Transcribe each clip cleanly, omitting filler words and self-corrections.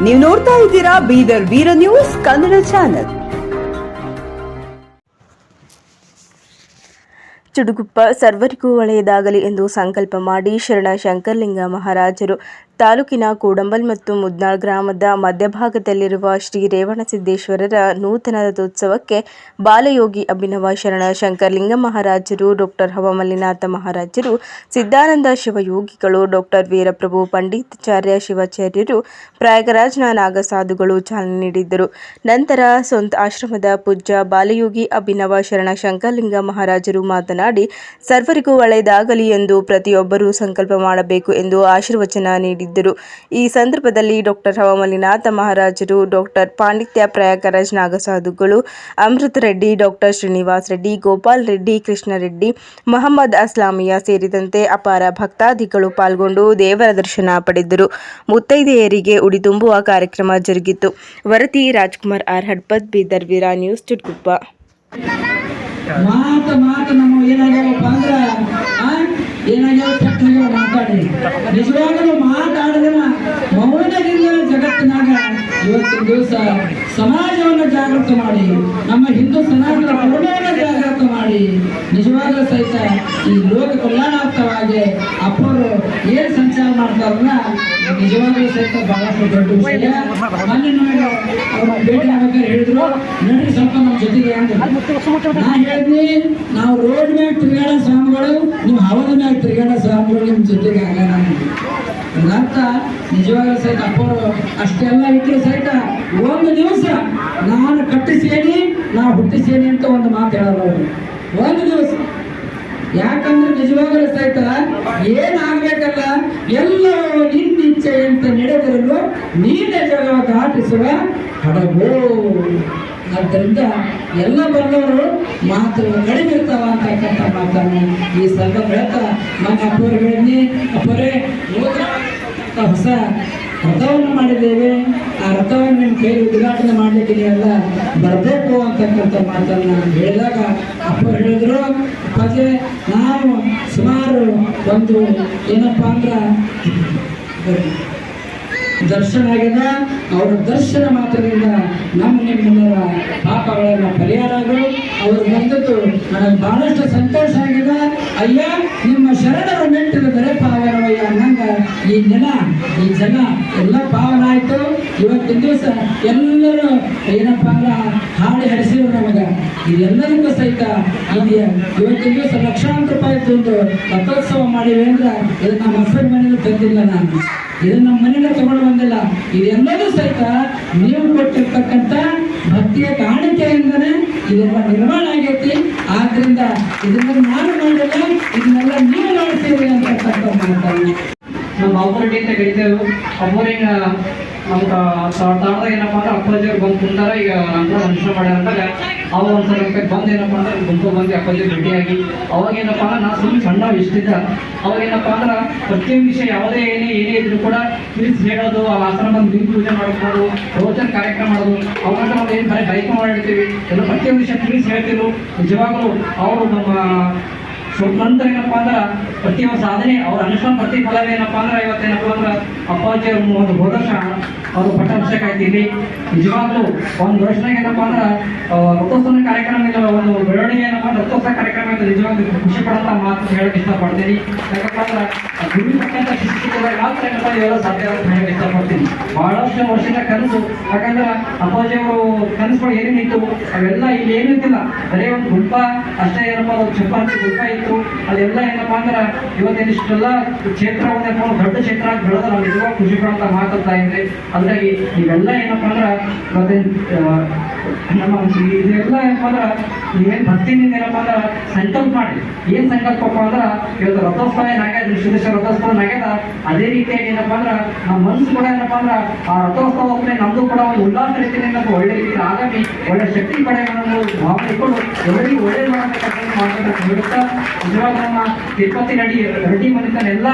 ನೀವು ನೋಡ್ತಾ ಇದ್ದೀರಾ ಬೀದರ್ ವೀರ ನ್ಯೂಸ್ ಕನ್ನಡ ಚಾನೆಲ್. ಚುಡುಗುಪ್ಪ ಸರ್ವರಿಗೂ ಒಳ್ಳೆಯದಾಗಲಿ ಎಂದು ಸಂಕಲ್ಪ ಮಾಡಿ ಶರಣ ಶಂಕರಲಿಂಗ ಮಹಾರಾಜರು ತಾಲೂಕಿನ ಕೂಡಂಬಲ್ ಮತ್ತು ಮುದ್ನಾಳ್ ಗ್ರಾಮದ ಮಧ್ಯಭಾಗದಲ್ಲಿರುವ ಶ್ರೀ ರೇವಣಸಿದ್ದೇಶ್ವರರ ನೂತನ ರಥೋತ್ಸವಕ್ಕೆ ಬಾಲಯೋಗಿ ಅಭಿನವ ಶರಣ ಶಂಕರಲಿಂಗ ಮಹಾರಾಜರು, ಡಾಕ್ಟರ್ ಹವಮಲ್ಲಿನಾಥ ಮಹಾರಾಜರು, ಸಿದ್ಧಾನಂದ ಶಿವಯೋಗಿಗಳು, ಡಾಕ್ಟರ್ ವೀರಪ್ರಭು ಪಂಡಿತಾಚಾರ್ಯ ಶಿವಾಚಾರ್ಯರು, ಪ್ರಯಾಗರಾಜ್ನ ನಾಗಸಾಧುಗಳು ಚಾಲನೆ ನೀಡಿದ್ದರು. ನಂತರ ಸ್ವಂತ ಆಶ್ರಮದ ಪೂಜ್ಯ ಬಾಲಯೋಗಿ ಅಭಿನವ ಶರಣ ಶಂಕರಲಿಂಗ ಮಹಾರಾಜರು ಮಾತನಾಡಿ, ಸರ್ವರಿಗೂ ಒಳ್ಳೆಯದಾಗಲಿ ಎಂದು ಪ್ರತಿಯೊಬ್ಬರೂ ಸಂಕಲ್ಪ ಮಾಡಬೇಕು ಎಂದು ಆಶೀರ್ವಚನ ನೀಡಿದರು. ಈ ಸಂದರ್ಭದಲ್ಲಿ ಡಾಕ್ಟರ್ ಹವಮಲ್ಲಿನಾಥ ಮಹಾರಾಜರು, ಡಾಕ್ಟರ್ ಪಾಂಡಿತ್ಯ ಪ್ರಯಾಗರಾಜ್ ನಾಗಸಾಧುಗಳು, ಅಮೃತ ರೆಡ್ಡಿ, ಡಾಕ್ಟರ್ ಶ್ರೀನಿವಾಸ್ ರೆಡ್ಡಿ, ಗೋಪಾಲ್ ರೆಡ್ಡಿ, ಕೃಷ್ಣ ರೆಡ್ಡಿ, ಮೊಹಮ್ಮದ್ ಅಸ್ಲಾಮಿಯಾ ಸೇರಿದಂತೆ ಅಪಾರ ಭಕ್ತಾದಿಗಳು ಪಾಲ್ಗೊಂಡು ದೇವರ ದರ್ಶನ ಪಡೆದರು. ಮುತ್ತೈದೆಯರಿಗೆ ಉಡಿ ತುಂಬುವ ಕಾರ್ಯಕ್ರಮ ಜರುಗಿತು. ವರದಿ ರಾಜ್ಕುಮಾರ್ ಆರ್ ಹಡ್ಪದ್, ಬೀದರ್ ವೀರ ನ್ಯೂಸ್, ಚುಟ್ಕುಪ್ಪ. ಮಾತು ನಮ್ಮ ಏನಾಗ್ಯಾವಪ್ಪ ಅಂದ್ರ ಏನಾಗ್ಯಾವ ಚಕ್ಕಾಗ್ಯಾವ ಮಾತಾಡಿ ನಿಜವಾಗಲೂ ಮಾತಾಡಿದ್ರೆ ಮೌನದಿಂದ ಜಗತ್ತಿನಾಗ ಇವತ್ತಿನ ದಿವಸ ಸಮಾಜವನ್ನು ಜಾಗೃತ ಮಾಡಿ, ನಮ್ಮ ಹಿಂದೂ ಸನಾತನ ಧರ್ಮವನ್ನು ಜಾಗೃತ ಮಾಡಿ, ನಿಜವಾಗಲೂ ಸಹಿತ ಈ ಲೋಕ ಕಲ್ಯಾಣಾರ್ಥವಾಗಿ ಅಪ್ಪರು ಏನ್ ಸಂಚಾರ ಮಾಡ್ತಾರಲ್ಲ ನಿಜವಾಗಲೂ ಸಹಿತ ಬಹಳಷ್ಟು ದೊಡ್ಡ ವಿಷಯ. ಮೊನ್ನೆ ನಮಗೆ ಅವ್ರ ಭೇಟಿ ಆಗ್ಬೇಕಾದ್ರೆ ಹೇಳಿದ್ರು, ನೋಡಿ ಸ್ವಲ್ಪ ನಮ್ಮ ಜೊತೆಗೆ ನಾ ಹೇಳಿದ್ನಿ, ನಾವು ರೋಡ್ ಮ್ಯಾಗ ತಿರುಗಾಡೋ ಸ್ವಾಮಿಗಳು, ನೀವು ಹವದ ಮ್ಯಾಗ ತಿರುಗಾಡೋ ಸ್ವಾಮಿಗಳು ನಿಮ್ಮ ಜೊತೆಗೆ ಆಗೋಣ. ಅರ್ಥ ನಿಜವಾಗಲೂ ಸಹಿತ ಅಪ್ಪರು ಅಷ್ಟೆಲ್ಲ ಇಟ್ಟರು ಸಹಿತ ಒಂದು ದಿವಸ ನಾನು ಕಟ್ಟಿಸೇನಿ, ನಾವು ಹುಟ್ಟಿಸೇನಿ ಅಂತ ಒಂದು ಮಾತು ಹೇಳೋರು ಅವರು. ಒಂದು ದಿವಸ ಯಾಕಂದ್ರೆ ನಿಜವಾಗಲೂ ಸಹಿತ ಏನಾಗ್ಬೇಕಲ್ಲ, ಎಲ್ಲವೂ ನಿನ್ನಿಚ್ಛೆ ಅಂತ ನಡೆದಿರಲು ನೀನೇ ಜಗ ದಾಟಿಸುವ ಹಡಗು. ಆದ್ದರಿಂದ ಎಲ್ಲ ಬಂದವರು ಮಾತು ಕಡಿಮೆ ಇರ್ತಾವ ಅಂತಕ್ಕಂಥ ಮಾತನ್ನು ಈ ಸಂದರ್ಭ ಹೇಳ್ತಾ ನಮ್ಮ ಅಪ್ಪರಿಗೆ ಅಪ್ಪರೇ ಹೊಸ ರಥವನ್ನು ಮಾಡಿದ್ದೇವೆ, ಆ ರಥವನ್ನು ನಿಮ್ಮ ಕೈ ಉದ್ಘಾಟನೆ ಮಾಡಲಿಕ್ಕೆ ನೀವೆಲ್ಲ ಬರಬೇಕು ಅಂತಕ್ಕಂಥ ಮಾತನ್ನು ಹೇಳಿದಾಗ ಅಪ್ಪ ಹೇಳಿದ್ರು, ಅಪ್ಪಾಜಿ ನಾವು ಸುಮಾರು ಒಂದು ಏನಪ್ಪ ಅಂದ್ರೆ ದರ್ಶನ ಆಗಿದೆ, ಅವರ ದರ್ಶನ ಮಾತ್ರದಿಂದ ನಿಮ್ಮೆಲ್ಲರ ಪಾಪಗಳನ್ನು ಪರಿಹಾರ ಆಗಲು ಅವರು ಬಂದದ್ದು ನನಗೆ ಬಹಳಷ್ಟು ಸಂತೋಷ ಆಗಿದೆ. ಅಯ್ಯ ನಿಮ್ಮ ಶರಣರ ಮೆಟ್ಟಿದ ದೊರೆ ಪಾವನವಯ್ಯ ಅನ್ನಂಗ ಈ ಜನ ಎಲ್ಲ ಪಾವನ ಆಯ್ತು. ಇವತ್ತಿನ ದಿವಸ ಎಲ್ಲರೂ ಏನಪ್ಪಾ ಅಂದ್ರೆ ಹಾಡಿ ಹರಿಸಿದ್ರು ನಮಗೆ. ಇದೆಲ್ಲರಿಗೂ ಸಹಿತ ಇವತ್ತಿನ ದಿವಸ ಲಕ್ಷಾಂತರ ರೂಪಾಯಿ ಒಂದು ರಥೋತ್ಸವ ಮಾಡಿವೆ ಅಂದ್ರೆ ಇದು ನಮ್ಮ ಅಪ್ಪನ ಮನೆಯಲ್ಲಿ ತಂದಿಲ್ಲ, ನಾನು ಇದನ್ನ ನಮ್ಮ ಮನೆಯಲ್ಲೇ ತಗೊಂಡು ಬಂದಿಲ್ಲ. ಇದೆಲ್ಲದೂ ಸಹಿತ ನೀವು ಕೊಟ್ಟಿರ್ತಕ್ಕಂಥ ಭಕ್ತಿಯ ಕಾಣಿಕೆಯಿಂದನೇ ಇದೆಲ್ಲ ನಿರ್ಮಾಣ ಆಗೈತಿ. ಆದ್ರಿಂದ ಇದನ್ನ ನಾನು ಮಾಡಿಲ್ಲ, ಇದನ್ನೆಲ್ಲ ನೀವು ಮಾಡ್ತೀರಿ ಅಂತಕ್ಕಂಥ ಮಾತನ್ನು ನಮ್ಮ ಅಪ್ಪರಡ್ಡಿ ಅಂತ ಕರಿತೇವೆ. ಅಪ್ಪರಿಗೆ ನಮ್ಮ ತಾಳ್ದಾಗ ಏನಪ್ಪ ಅಂದ್ರೆ ಅಪ್ಪಾಜಿಯವ್ರು ಬಂದು ಕುಂತಾರ. ಈಗ ನಂತರ ಮನುಷ್ಯ ಮಾಡ್ಯಾರಂದಾಗ ಅವಾಗ ಒಂದ್ಸಲ ಬಂದು ಏನಪ್ಪ ಅಂದ್ರೆ ಗುಂಪು ಬಂದು ಅಪ್ಪಾಜಿ ಭೇಟಿಯಾಗಿ ಅವಾಗ ಏನಪ್ಪ ಅಂದ್ರೆ ನಾ ಸುಮ್ಮನೆ ಸಣ್ಣ ಇಷ್ಟಿದ್ದ. ಅವಾಗ ಏನಪ್ಪ ಅಂದ್ರೆ ಪ್ರತಿಯೊಂದು ವಿಷಯ ಯಾವುದೇ ಏನೇ ಇದ್ರು ಕೂಡ ತಿಳಿಸಿ ಹೇಳೋದು, ಆ ಆಸನ ಬಂದು ದೀಪ ಪೂಜೆ ಮಾಡ್ಕೊಂಡು ರೋಚನ ಕಾರ್ಯಕ್ರಮ ಮಾಡೋದು, ಅವಾಗ ನಾವು ಏನು ಕಾರ್ಯಕ್ರಮ ಮಾಡಿರ್ತೀವಿ ಎಲ್ಲ ಪ್ರತಿಯೊಂದು ವಿಷಯ ತಿಳಿಸಿ ಹೇಳ್ತಿದ್ರು. ನಿಜವಾಗಲೂ ಅವರು ನಮ್ಮ ನಂತರ ಏನಪ್ಪ ಅಂದ್ರೆ ಪ್ರತಿಯೊಂದು ಸಾಧನೆ ಅವ್ರ ಅನುಷ್ಠಾನ ಪ್ರತಿಫಲವೇ ಏನಪ್ಪ ಅಂದ್ರೆ ಇವತ್ತೇನಪ್ಪ ಅಂದ್ರೆ ಅಪ್ಪಾಜಿ ಒಂದು ವರ್ಷ ಅವರು ಪಟ್ಟಾಭಿಷೇಕ ಆಯ್ತೀವಿ. ನಿಜವಾಗ್ಲೂ ಒಂದು ವರ್ಷನಾಗ ಏನಪ್ಪ ಅಂದ್ರೆ ರಥೋತ್ಸವ ಕಾರ್ಯಕ್ರಮ ಇಲ್ಲ, ಒಂದು ಬೆಳವಣಿಗೆ ಏನಪ್ಪ ಅಂದ್ರೆ ರಥೋತ್ಸವ ಕಾರ್ಯಕ್ರಮ ಅಂತ ನಿಜವಾಗ್ಲೂ ಖುಷಿ ಪಡಂತ ಮಾತು ಹೇಳಕ್ ಇಷ್ಟಪಡ್ತೀನಿ. ಯಾಕಪ್ಪ ಅಂದ್ರೆ ಗುರು ಪಟ್ಟಂತ ಶಿಕ್ಷಕರಾಗ ಮಾತ್ರ ಏನಪ್ಪ ಇವೆಲ್ಲ ಸಾಧ್ಯ ಅಂತ ಹೇಳಕ್ ಇಷ್ಟಪಡ್ತೀನಿ. ಬಹಳಷ್ಟು ವರ್ಷದ ಕನಸು, ಯಾಕಂದ್ರೆ ಅಪ್ಪಾಜಿ ಅವರು ಕನಸುಗಳು ಏನೇನಿತ್ತು ಅವೆಲ್ಲ ಇಲ್ಲಿ ಏನೂ ಇದ್ದಿಲ್ಲ, ಬರೀ ಒಂದು ಗುಂಪ ಅಷ್ಟೇ ಏನಪ್ಪ ಅದು ಚಪಾತಿ ಗುಂಪ ಇತ್ತು. ಅದೆಲ್ಲ ಏನಪ್ಪ ಅಂದ್ರೆ ಇವತ್ತೇನು ಇಷ್ಟೆಲ್ಲ ಕ್ಷೇತ್ರ ದೊಡ್ಡ ಕ್ಷೇತ್ರ ಆಗಿ ಬೆಳೆದ ನಾವು ನಿಜವಾಗ ಖುಷಿ ಪಡಂತ ಮಾತಾಡ್ತಾ ಇದ್ರೆ. ಹಾಗಾಗಿ ಇವೆಲ್ಲ ಏನಪ್ಪ ಅಂದ್ರೆ ಮತ್ತೆ ನಮ್ಮ ಇದೆಲ್ಲ ಏನಪ್ಪ ಅಂದ್ರೆ ನೀವೇನು ಭಕ್ತಿನಿಂದ ಏನಪ್ಪ ಅಂದ್ರೆ ಸಂಕಲ್ಪ ಮಾಡಿ. ಏನ್ ಸಂಕಲ್ಪಪ್ಪ ಅಂದ್ರೆ ಇವತ್ತು ರಥೋತ್ಸವ ಏನಾಗ್ಯದ, ಶ್ರೀದೇಶ್ವರ ರಥೋತ್ಸವ ಆಗ್ಯದ, ಅದೇ ರೀತಿಯಾಗಿ ಏನಪ್ಪ ಅಂದ್ರೆ ನಮ್ಮ ಮನಸ್ಸು ಕೂಡ ಏನಪ್ಪ ಅಂದ್ರೆ ಆ ರಥೋತ್ಸವ ನಮ್ದು ಕೂಡ ಒಂದು ಉಲ್ಲಾಸ ರೀತಿಯಿಂದ ಒಳ್ಳೆ ರೀತಿಯಲ್ಲಿ ಆಗಾಮಿ ಒಳ್ಳೆ ಶಕ್ತಿ ಪಡೆಯನ್ನು ಭಾವನೆ ಇಟ್ಕೊಂಡು ಎಲ್ಲರಿಗೂ ಒಳ್ಳೇದು ಮಾಡಬೇಕಂತ ಮಾಡ್ಬೇಕಂತ ಹೇಳುತ್ತಾ ನಿಜವಾಗ ನಮ್ಮ ತಿರುಪತಿ ರೆಡ್ಡಿ ಮನೆತನ ಎಲ್ಲ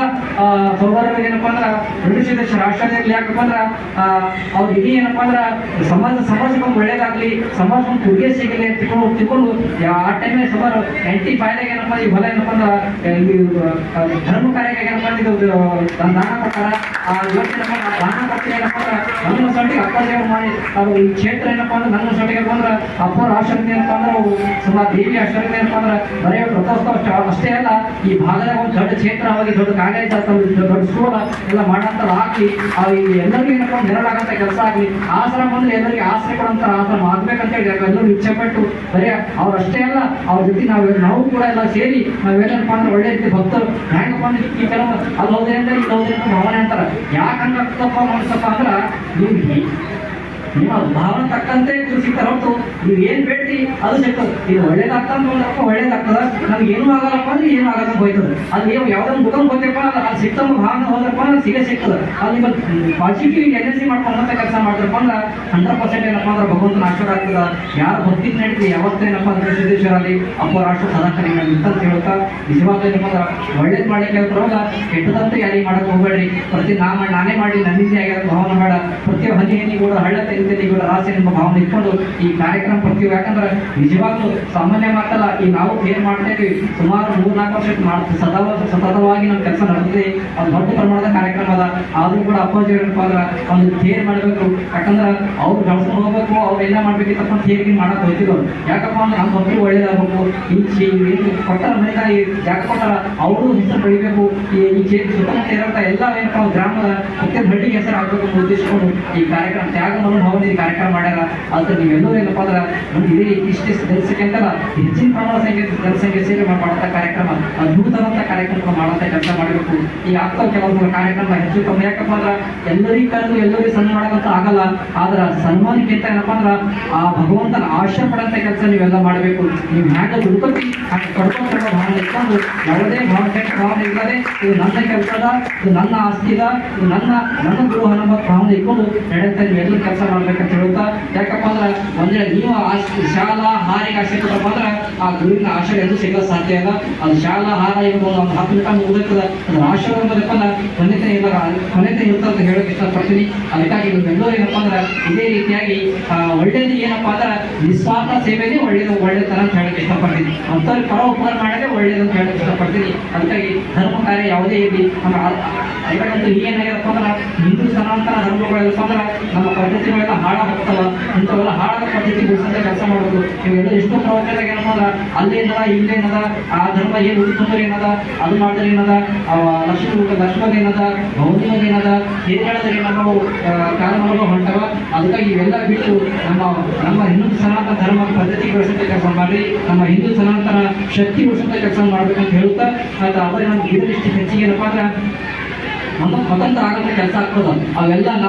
ಸಹೋದರರಿಗೆ ಏನಪ್ಪಾ ಅಂದ್ರೆ ರೆಡ್ಡಿ ಸಿದ್ದೇಶ್ವರ ಆಶ್ರಯದಲ್ಲಿ ಯಾಕಪ್ಪ ಅಂದ್ರೆ ಅವ್ರ ಇಡೀ ಏನಪ್ಪಾ ಅಂದ್ರೆ ಸಮಾಜಕ್ಕೆ ಒಂದು ಒಳ್ಳೇದಾಗ್ಲಿ, ಸಮಾಜ ಒಂದು ಕೊಡುಗೆ ಸಿಗಲಿ ಅಂತ ತಿಳ್ಕೊಂಡು ಆ ಟೈಮಲ್ಲಿ ಸುಮಾರು 95 ಏನಪ್ಪಾ ಈ ಹೊಲ ಏನಪ್ಪಾ ಅಂದ್ರೆ ಈ ಧರ್ಮ ಕಾರ್ಯಕ್ಕೆ ಏನಪ್ಪಾ ಇದು ದಾನ ಕೊಟ್ಟಾರ. ಆ ಯೋಚನೆ ದಾನ ಕೊಟ್ಟು ಏನಪ್ಪಾ ಅಂದ್ರೆ ನನ್ನ ಸೊಟ್ಟಿಗೆ ಅಪ್ಪಾಜಿಯವ್ರು ಮಾಡಿ ಅವ್ರು ಈ ಕ್ಷೇತ್ರ ಏನಪ್ಪಾ ಅಂದ್ರೆ ನನ್ನ ಸೊಟ್ಟಿಗೆ ಬಂದ್ರೆ ಅಪ್ಪರ ಆಶ್ರಮ ಏನಪ್ಪಾ ಅಂದ್ರೆ ಅವು ಸುಮಾರು ದೇವಿ ಆಶ್ರಮ ಏನಪ್ಪಾ ಅಂದ್ರೆ ಬರೀ ರಥೋತ್ಸವ ಅಷ್ಟೇ ಅಲ್ಲ, ಈ ಭಾಗದಾಗ ಒಂದು ದೊಡ್ಡ ಕ್ಷೇತ್ರವಾಗಿ ದೊಡ್ಡ ಕಾಲೇಜ್ ದೊಡ್ಡ ಸ್ಕೂಲ್ ಎಲ್ಲ ಮಾಡಂತ ಹಾಕಿ ಎಲ್ಲರಿಗೂ ಏನಪ್ಪಾ ನೆರಳಾಗಂತ ಕೆಲಸ ಆಗಲಿ, ಆಶ್ರಮ ಅಂದ್ರೆ ಎಲ್ಲರಿಗೆ ಆಶ್ರಯ ಕೊಡಂತ ಆಶ್ರಮ ಆಗ್ಬೇಕಂತ ಹೇಳಿ ಎಲ್ಲರೂ ಇಚ್ಛೆ ಪಟ್ಟು ಬರೀ ಅವ್ರು ಅಷ್ಟೇ ಅಲ್ಲ ಅವ್ರ ಜೊತೆ ನಾವು ಕೂಡ ಎಲ್ಲ ಸೇರಿ ನಾವೇನಪ್ಪ ಅಂದ್ರೆ ಒಳ್ಳೆ ರೀತಿ ಭಕ್ತರು ಹೆಂಗಪ್ಪ ಅಂದ್ರೆ ಈ ಕೆಲವು ಅಲ್ಲಿ ಹೋದ್ರೆ ಅಂದ್ರೆ ಇಲ್ಲಿ ಹೋದ್ರೆ ಭಾವನೆ ಅಂತಾರ. ಯಾಕಂದ್ರೆ ಆಗ್ತಪ್ಪ ಮಾಡ್ಸಪ್ಪ ಅಂದ್ರೆ ನಿಮ್ಮ ಭಾವನೆ ತಕ್ಕಂತೆ ಸಿಗ್ತಾರ ಹೊರತು ನೀವು ಏನ್ ಬೇಡ್ತಿ ಅದು ಸಿಗ್ತದೆ. ಇದು ಒಳ್ಳೇದಾಗ್ತಂದ್ರಪ್ಪ ಒಳ್ಳೇದಾಗ್ತದ, ನಮ್ಗೆ ಏನೂ ಆಗಲ್ಲಪ್ಪ ಅಂದ್ರೆ ಏನು ಆಗಲ್ಲ ಹೋಯ್ತದೆ. ಅದು ನೀವು ಯಾವ್ದೊಂದು ದುಕಾನ್ ಹೋಗ್ತಪ್ಪ ಅದು ಸಿಗ್ತಮ್ಮ ಭಾವನೆ ಹೋದ್ರಪ್ಪ ಅಂದ್ರೆ ಸಿಗ್ತದೆ. ಅದು ನಿಮ್ಮ ಪಾಸಿಟಿವ್ ಎನರ್ಜಿ ಮಾಡ್ಕೊಂಡಂತ ಕೆಲಸ ಮಾಡ್ತಾರಪ್ಪ ಅಂದ್ರೆ 100% ಏನಪ್ಪ ಅಂದ್ರೆ ಭಗವಂತನ ಆಶೀರ್ವಾದ ಆಗ್ತದ. ಯಾರು ಭಕ್ತಿ ನಡೀತಿ ಯಾವತ್ತೂ ಏನಪ್ಪ ಅಂದ್ರೆ ಸಿದ್ದೇಶ್ವರಲ್ಲಿ ಅಪ್ಪ ರಾಷ್ಟ್ರ ಸದಾಕರಿ ಅಂತ ಹೇಳ್ತಾ ನಿಜವಾಗ್ಲೂ ಏನಪ್ಪ ಅಂದ್ರೆ ಒಳ್ಳೇದು ಮಾಡ್ಲಿಕ್ಕೆ ಹೇಳ್ತಾರಲ್ಲ, ಕೆಟ್ಟದಂತೂ ಯಾರಿಗೆ ಮಾಡಕ್ ಹೋಗ್ಬೇಡ್ರಿ. ನಾನೇ ಮಾಡಿ ನನ್ನಿಂದ ಆಗ್ಯಾದ ಭಾವನೆ ಬೇಡ. ಪ್ರತಿ ಹನಿ ಕೂಡ ಹಳ್ಳ ಕೂಡ ರಾಶಿ ಎಂಬ ಭಾವನೆ ಇಟ್ಕೊಂಡು ಈ ಕಾರ್ಯಕ್ರಮ ಪ್ರತಿ ಯಾಕಂದ್ರೆ ನಿಜವಾಗ್ಲೂ ಸಾಮಾನ್ಯ ಮಾತಲ್ಲ. ಈ ನಾವು ಏನ್ ಮಾಡ್ತೇವೆ ಸುಮಾರು 3-4 ವರ್ಷ ಸತತವಾಗಿ ನಮ್ಮ ಕೆಲಸ ನಡೆದಿದೆ. ಅದು ದೊಡ್ಡ ಪ್ರಮಾಣದ ಕಾರ್ಯಕ್ರಮ ಅದ. ಆದ್ರೂ ಕೂಡ ಅಪ್ಪಾಜಿ ಏನಪ್ಪ ಅಂದ್ರೆ ಒಂದು ಥೇರ್ ಮಾಡಬೇಕು. ಯಾಕಂದ್ರೆ ಅವ್ರು ಗಳಿಸ್ಕೊಂಡು ಹೋಗ್ಬೇಕು, ಅವ್ರೆಲ್ಲ ಮಾಡ್ಬೇಕಿತ್ತಪ್ಪ ಥೇರಿಗೆ ಮಾಡಕ್ ಹೋಗ್ತಿದ್ರು. ಯಾಕಪ್ಪ ಅಂದ್ರೆ ನಮ್ಮ ಮಕ್ಕಳು ಒಳ್ಳೇದಾಗಬೇಕು. ಈ ಕೊಟ್ಟಾರ ಮನೆಗ ಈ ಜಾಗ ಕೊಟ್ಟಾರ ಅವರು ಹೆಸರು ಬೆಳಿಬೇಕು. ಈ ಕ್ಷೇತ್ರ ಸುತ್ತಮುತ್ತ ಇರೋಂಥ ಎಲ್ಲ ಏನಪ್ಪ ಗ್ರಾಮದ ಪ್ರತಿಯೊಂದು ಹಳ್ಳಿಗೆ ಹೆಸರು ಆಗ್ಬೇಕು ಅಂತ ಉದ್ದೇಶಿಸಿಕೊಂಡು ಈ ಕಾರ್ಯಕ್ರಮ ತ್ಯಾಗ ಮನೋಭಾವನೆ ಈ ಕಾರ್ಯಕ್ರಮ ಮಾಡ್ಯಾರ. ಆದ್ರೆ ನೀವೆಲ್ಲರೂ ಏನಪ್ಪ ಅಂದ್ರೆ ಒಂದು ಇದೇ ಇಷ್ಟೇ ಜನಸಂಖ್ಯೆ ಅಂತಲ್ಲ, ಹೆಚ್ಚಿನ ಪ್ರಮಾಣ ಜನಸಂಖ್ಯೆ ಸೇರಿ ಮಾಡುವಂಥ ಕಾರ್ಯಕ್ರಮ ಅದ್ಭುತವಾದಂಥ ಕಾರ್ಯಕ್ರಮ ಮಾಡುವಂಥ ಕೆಲಸ ಮಾಡಬೇಕು. ಈಗ ಆಗ್ತಾವ ಕೆಲವೊಂದು ಕಾರ್ಯಕ್ರಮ ಹೆಚ್ಚು ಕಮ್ಮಿ. ಯಾಕಪ್ಪ ಅಂದ್ರೆ ಎಲ್ಲರಿಗೂ ಕರೆದು ಎಲ್ಲರಿಗೂ ಸನ್ಮಾನ ಮಾಡೋದಂತ ಆಗಲ್ಲ. ಆದ್ರೆ ಸನ್ಮಾನಕ್ಕಿಂತ ಏನಪ್ಪ ಅಂದ್ರೆ ಆ ಭಗವಂತನ ಆಶ್ರಯ ಪಡಂತ ಕೆಲಸ ನೀವೆಲ್ಲ ಮಾಡಬೇಕು. ನೀವು ಹ್ಯಾಂಗ ದುಡ್ಕೊತಿ ಹಾಗೆ ಕಡ್ಕೊಂಡ್ರೆ ಭಾವನೆ ಇಟ್ಕೊಂಡು ಯಾವುದೇ ಭಾವನೆ ಇಲ್ಲದೆ ಇದು ನನ್ನ ಕೆಲಸದ, ಇದು ನನ್ನ ಆಸ್ತಿದ, ಇದು ನನ್ನ ಗೃಹ ಅನ್ನೋ ಭಾವನೆ ಇಟ್ಕೊಂಡು ನಡೆಯುತ್ತೆ. ನೀವೆಲ್ಲರೂ ಕೆಲಸ ಮಾಡ್ಬೇಕಂತ ಹೇಳುತ್ತಾ, ಯಾಕಪ್ಪ ಅಂದ್ರೆ ಒಂದೇ ನೀವು ಶಾಲಾ ಹಾರಿಗೆ ಆಸೆ ಕೊಟ್ಟಪ್ಪ ಅಂದ್ರೆ ಆ ಗುರುವಿನ ಆಶಯ ಎಂದು ಸಿಗಲು ಸಾಧ್ಯ ಇಲ್ಲ. ಅದು ಶಾಲಾ ಹಾರ ಇರ್ಬೋದು, ಒಂದು 10 ನಿಮಿಷ ಮುಗಿದಿರ್ತದೆ. ಅದ್ರ ಆಶಯ ಎಂಬುದಪ್ಪ ಕೊನೆತೆ ಇರ್ತದೆ ಅಂತ ಹೇಳೋಕೆ ಇಷ್ಟಪಡ್ತೀನಿ. ಅದಕ್ಕಾಗಿ ನೀವೆಲ್ಲರೂ ಏನಪ್ಪ ಅಂದ್ರೆ ಇದೇ ರೀತಿಯಾಗಿ ಒಳ್ಳೇದು ಏನಪ್ಪ ಅಂದ್ರೆ ನಿಸ್ವಾರ್ಥ ಸೇವೆನೇ ಒಳ್ಳೇದನ ಅಂತ ಹೇಳಕ್ಕೆ ಇಷ್ಟಪಡ್ತೀನಿ. ಅಂಥವ್ರಿಗೆ ಪರ ಉಪಕಾರ ಮಾಡೋದೇ ಒಳ್ಳೇದು ಅಂತ ಹೇಳಕ್ಕೆ ಇಷ್ಟಪಡ್ತೀನಿ. ಅದಕ್ಕಾಗಿ ಧರ್ಮ ಕಾರ್ಯ ಯಾವುದೇ ಇರಲಿ ಅದಕ್ಕಂತೂ ಏನಾಗ್ಯದಪ್ಪ ಅಂದ್ರೆ ಹಿಂದೂ ಸನಾತನ ಧರ್ಮಗಳೆಲ್ಲಪ್ಪ ಅಂದ್ರೆ ನಮ್ಮ ಪದ್ಧತಿಗಳೆಲ್ಲ ಹಾಳಾಗ್ತವ. ಇಂಥವೆಲ್ಲ ಹಾಳಾದ ಪದ್ಧತಿ ಬಿಡಿಸಂತ ಕೆಲಸ ಮಾಡೋದು. ಇವೆಲ್ಲ ಎಷ್ಟೋ ಪ್ರವಚನದಾಗ ಏನಪ್ಪ ಅಂದ್ರೆ ಅಲ್ಲೇನದ ಇಲ್ಲೇನದ, ಆ ಧರ್ಮ ಏನು ಉಳಿತಂದ್ರೆ ಏನದ, ಅದು ಮಾಡಿದ್ರೆ ಏನದ, ಲಕ್ಷ್ಮಣ ಏನದ, ಭೌತಿಕ ಏನದ, ಹೇಳದ್ರೆ ಏನೋ ಕಾರಣಗಳು ಹೊಂಟವ. ಅದಕ್ಕಾಗಿ ಇವೆಲ್ಲ ಬಿಟ್ಟು ನಮ್ಮ ಹಿಂದೂ ಸನಾತನ ಧರ್ಮ ಪದ್ಧತಿ ಬೆಳೆಸಂತ ಕೆಲಸ ಮಾಡಿ ನಮ್ಮ ಹಿಂದೂ ಸನಾತನ ಶಕ್ತಿ ಬೆಳೆಸಂತ ಕೆಲಸ ಮಾಡ್ಬೇಕಂತ ಹೇಳುತ್ತಾ, ಆದರೆ ನಮ್ಗೆ ಇದರಿಷ್ಟು ಹೆಚ್ಚಿಗೆ ಏನಪ್ಪ ಅಂದ್ರೆ ಸ್ವತಂತ್ರ ಆಗಂತ ಕೆಲಸ ಆಗ್ತದ. ಅವೆಲ್ಲ